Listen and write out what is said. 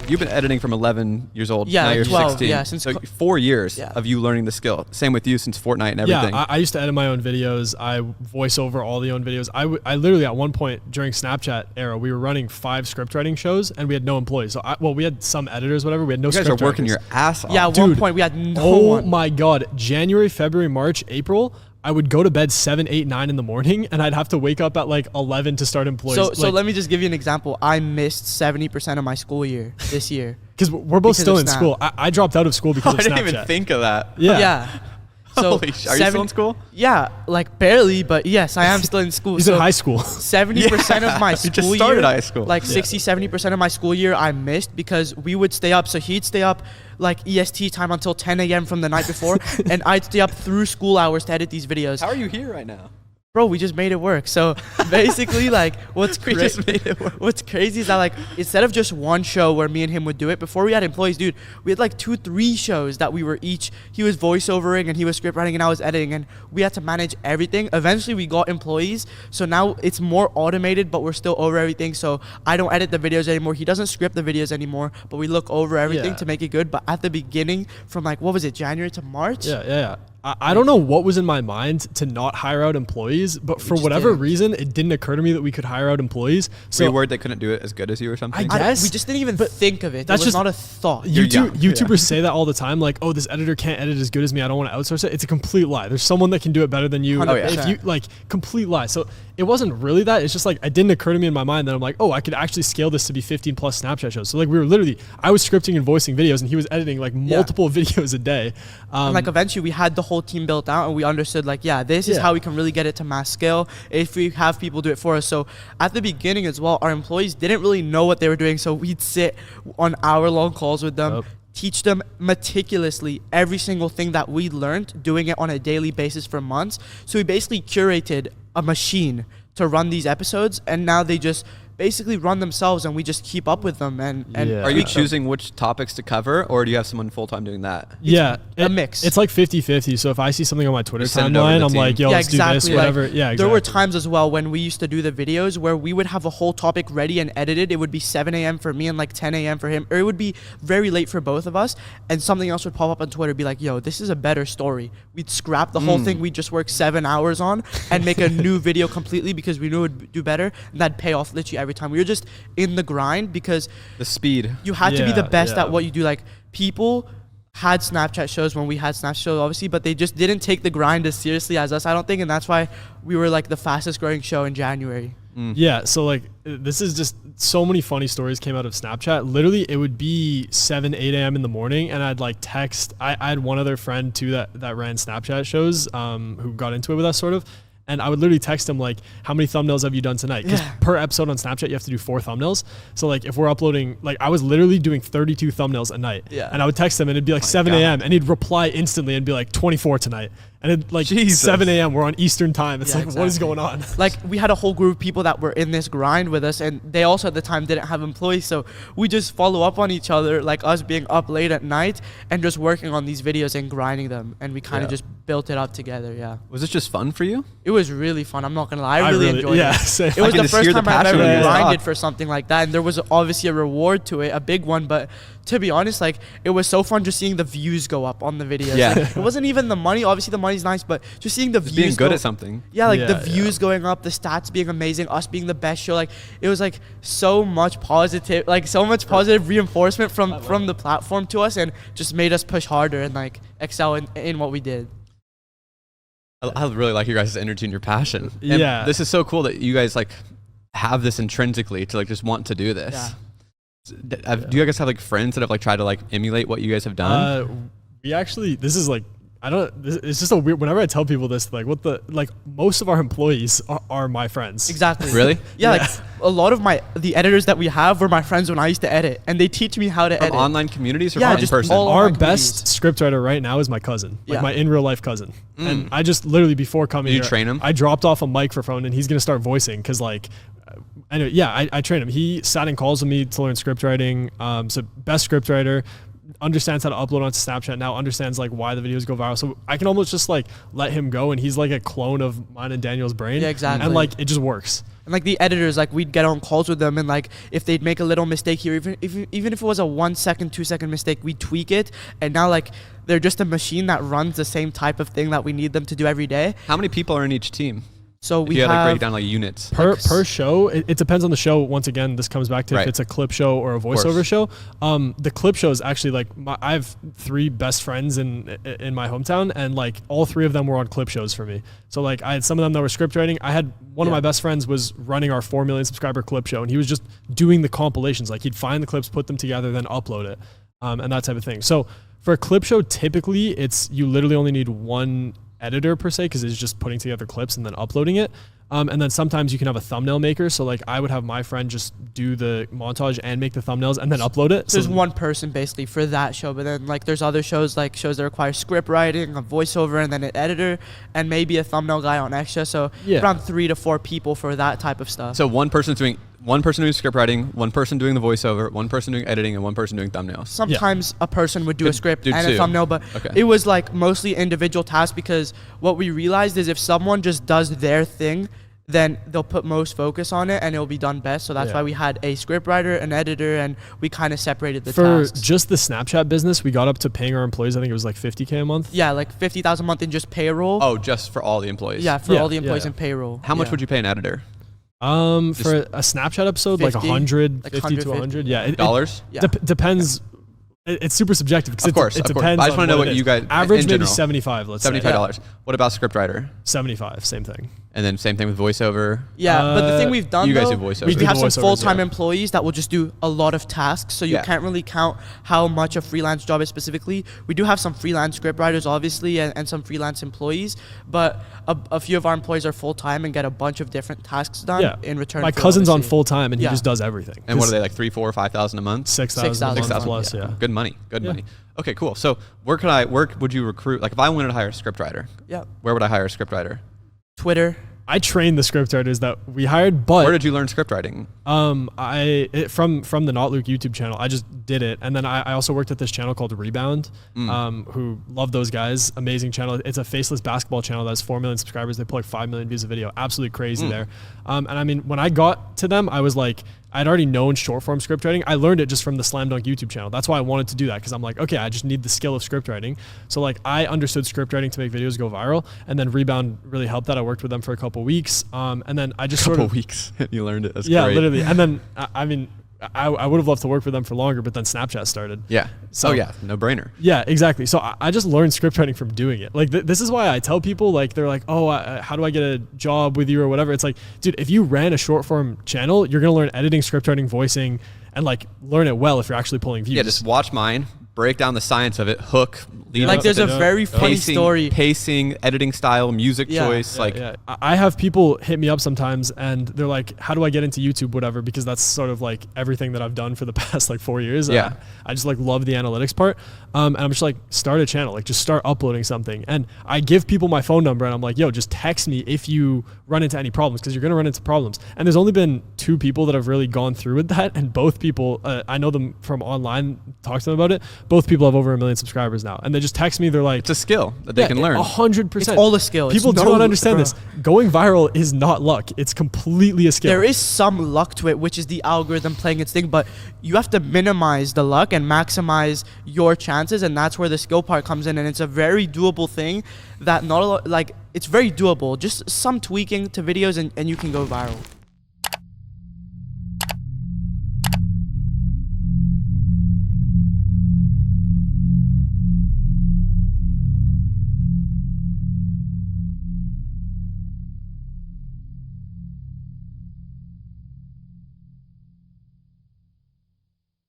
you've been editing from 11 years old. Yeah, now you're 12, 16. yeah, since so 4 years yeah. of you learning the skill. Same with you since Fortnite and everything. Yeah, I used to edit my own videos. I voice over all the own videos. I literally at one point during Snapchat era, we were running 5 script writing shows and we had no employees. So we had some editors, whatever. We had no. You guys script are working writers. your ass off. Yeah, at one point we had no one. Oh my God. January, February, March, April, I would go to bed 7, 8, 9 in the morning and I'd have to wake up at like 11 to start employees. So let me just give you an example. I missed 70% of my school year this year. Because we're both still in school. I dropped out of school because of I didn't Snapchat. even think of that. Yeah. So Holy sh- are you still in school? Yeah, like barely, but yes, I am still in school. He's in high school. 70% of my school just started year, high school. like 60-70% of my school year I missed because we would stay up. So he'd stay up like EST time until 10 a.m. from the night before, and I'd stay up through school hours to edit these videos. How are you here right now? Bro, we just made it work. So basically, like, what's crazy is that, like, instead of just one show where me and him would do it, before we had employees, dude, we had like 2-3 shows that we were each, he was voiceovering and he was script writing and I was editing, and we had to manage everything. Eventually we got employees, so now it's more automated, but we're still over everything. So I don't edit the videos anymore. He doesn't script the videos anymore, but we look over everything to make it good. But at the beginning, from like, what was it, January to March? Yeah. I don't know what was in my mind to not hire out employees, but for whatever reason, it didn't occur to me that we could hire out employees. So were you worried they couldn't do it as good as you or something? I guess we just didn't even think of it. That's It was just not a thought. YouTubers say that all the time, like, oh, this editor can't edit as good as me, I don't want to outsource it. It's a complete lie. There's someone that can do it better than you. 100%. If you like, complete lie. So it wasn't really that. It's just like, it didn't occur to me in my mind that I'm like, oh, I could actually scale this to be 15 plus Snapchat shows. So like, we were literally, I was scripting and voicing videos and he was editing like multiple videos a day. And like eventually we had the whole team built out and we understood like, this is how we can really get it to mass scale if we have people do it for us. So at the beginning as well, our employees didn't really know what they were doing. So we'd sit on hour-long calls with them, teach them meticulously every single thing that we learned, doing it on a daily basis for months. So we basically curated a machine to run these episodes, and now they just basically run themselves and we just keep up with them. And Are you choosing which topics to cover, or do you have someone full-time doing that? A mix. It's like 50-50. So if I see something on my Twitter timeline, I'm like, yo, let's do this, whatever. Like, exactly. There were times as well when we used to do the videos where we would have a whole topic ready and edited. It would be 7 a.m. for me and like 10 a.m. for him, or it would be very late for both of us, and something else would pop up on Twitter, be like, yo, this is a better story. We'd scrap the whole thing we just worked 7 hours on and make a new video completely because we knew it would do better, and that'd pay off literally every time. We were just in the grind because the speed. You had to be the best at what you do. Like, people had Snapchat shows when we had Snapchat shows, obviously, but they just didn't take the grind as seriously as us, I don't think, and that's why we were like the fastest growing show in January. Yeah, so like, this is just so many funny stories came out of Snapchat. Literally, it would be 7, 8 a.m. in the morning, and I'd like text. I had one other friend too that ran Snapchat shows, who got into it with us sort of. And I would literally text him like, how many thumbnails have you done tonight? Because per episode on Snapchat, you have to do 4 thumbnails. So like, if we're uploading, like, I was literally doing 32 thumbnails a night. Yeah. And I would text him and it'd be like 7 a.m. and he'd reply instantly and be like 24 tonight. And it like 7 a.m. we're on Eastern time. It's like, what is going on? Like, we had a whole group of people that were in this grind with us, and they also at the time didn't have employees. So we just follow up on each other, like us being up late at night and just working on these videos and grinding them. And we kind of just built it up together. Yeah. Was it just fun for you? It was really fun. I'm not going to lie. I really enjoyed it. Same. It was the first time I've ever grinded grinded for something like that. And there was obviously a reward to it, a big one. But to be honest, like, it was so fun just seeing the views go up on the videos. Yeah. Like, it wasn't even the money. Obviously, the money's nice, but just seeing the views being good at something. Yeah, like the views going up, the stats being amazing, us being the best show. Like, it was like so much positive reinforcement from the platform to us, and just made us push harder and like excel in what we did. I really like your guys' energy and your passion. And this is so cool that you guys like have this intrinsically to like just want to do this. Yeah. Do you guys have like friends that have like tried to like emulate what you guys have done? We actually, this is like, it's just a weird, whenever I tell people this, like most of our employees are my friends. Exactly. Really? Yeah, like a lot of the editors that we have were my friends when I used to edit, and they teach me how to edit. Online communities or in person? Our best scriptwriter right now is my cousin, like my in real life cousin. And I just literally before coming here, you train him? I dropped off a microphone and he's going to start voicing because like, anyway, I trained him. He sat in calls with me to learn script writing. So best script writer. understands how to upload onto Snapchat now, understands like why the videos go viral. So I can almost just like let him go, and he's like a clone of mine and Daniel's brain. Yeah, exactly. And like it just works. And like the editors, like we'd get on calls with them, and like if they'd make a little mistake here, even if it was a 1 second, 2 second mistake, we'd tweak it. And now like they're just a machine that runs the same type of thing that we need them to do every day. How many people are in each team? So we have have like break down like units per show. It depends on the show. Once again, this comes back to if it's a clip show or a voiceover show. The clip show is actually like I have 3 best friends in my hometown, and like all 3 of them were on clip shows for me. So like I had some of them that were script writing. I had one of my best friends was running our 4 million subscriber clip show, and he was just doing the compilations. Like he'd find the clips, put them together, then upload it, and that type of thing. So for a clip show, typically you literally only need 1 editor per se, because it's just putting together clips and then uploading it. And then sometimes you can have a thumbnail maker. So like I would have my friend just do the montage and make the thumbnails and then upload it. So there's one person basically for that show, but then like there's other shows, like shows that require script writing, a voiceover, and then an editor, and maybe a thumbnail guy on extra. So around 3 to 4 people for that type of stuff. So one person doing script writing, one person doing the voiceover, one person doing editing, and one person doing thumbnails. Sometimes a person would do a script and a thumbnail, but it was like mostly individual tasks, because what we realized is if someone just does their thing, then they'll put most focus on it and it'll be done best. So that's why we had a script writer, an editor, and we kind of separated the tasks. For just the Snapchat business, we got up to paying our employees, I think it was like $50K a month. Yeah, like $50,000 a month in just payroll. Oh, just for all the employees? Yeah, for all the employees in payroll. How much would you pay an editor? For a Snapchat episode, 50, like 100, like 50 to 100. Yeah. Dollars? Depends. It's super subjective. Of course. It depends. I just want to know what you guys average maybe 75. Let's $75. say. $75. What about script writer? 75. Same thing. And then same thing with voiceover. Yeah, but the thing we've done, you guys do voiceovers. We have some full-time employees that will just do a lot of tasks, so you can't really count how much a freelance job is specifically. We do have some freelance script writers, obviously, and some freelance employees, but a few of our employees are full-time and get a bunch of different tasks done in return. My cousin's on full-time, and he just does everything. And what are they, like 3, 4, 5,000 a month? 6,000 plus, yeah. Good money. Good money. Okay, cool. So where would you recruit? Like if I wanted to hire a script writer, where would I hire a script writer? Twitter. I trained the script writers that we hired, but where did you learn script writing? From the Not Luc YouTube channel. I just did it, and then I also worked at this channel called Rebound, who love those guys. Amazing channel. It's a faceless basketball channel that has 4 million subscribers. They put like 5 million views a video. Absolutely crazy there. And I mean, when I got to them, I was like, I'd already known short form script writing. I learned it just from the Slam Dunk YouTube channel. That's why I wanted to do that, because I'm like, okay, I just need the skill of script writing. So like I understood script writing to make videos go viral, and then Rebound really helped that. I worked with them for a couple weeks, and then I just couple weeks you learned it. That's great. Literally. And then I mean, I would have loved to work with them for longer, but then Snapchat started. Yeah. So no brainer. Yeah, exactly. So I just learned script writing from doing it. Like this is why I tell people, like they're like, oh, how do I get a job with you or whatever? It's like, dude, if you ran a short form channel, you're gonna learn editing, script writing, voicing, and like learn it well if you're actually pulling views. Yeah, just watch mine, break down the science of it, hook, lead like there's a very funny story. Pacing, editing style, music choice. I have people hit me up sometimes and they're like, how do I get into YouTube, whatever, because that's sort of like everything that I've done for the past like 4 years. I just like love the analytics part. And I'm just like, start a channel, like just start uploading something. And I give people my phone number and I'm like, yo, just text me if you run into any problems, because you're going to run into problems. And there's only been 2 people that have really gone through with that. And both people, I know them from online, talk to them about it. Both people have over 1 million subscribers now. And they just text me. They're like, it's a skill that they can learn. 100%. It's all a skill. People do not understand this. Going viral is not luck. It's completely a skill. There is some luck to it, which is the algorithm playing its thing, but you have to minimize the luck and maximize your chances. And that's where the skill part comes in. And it's a very doable thing that not a lot, like it's very doable. Just some tweaking to videos and you can go viral.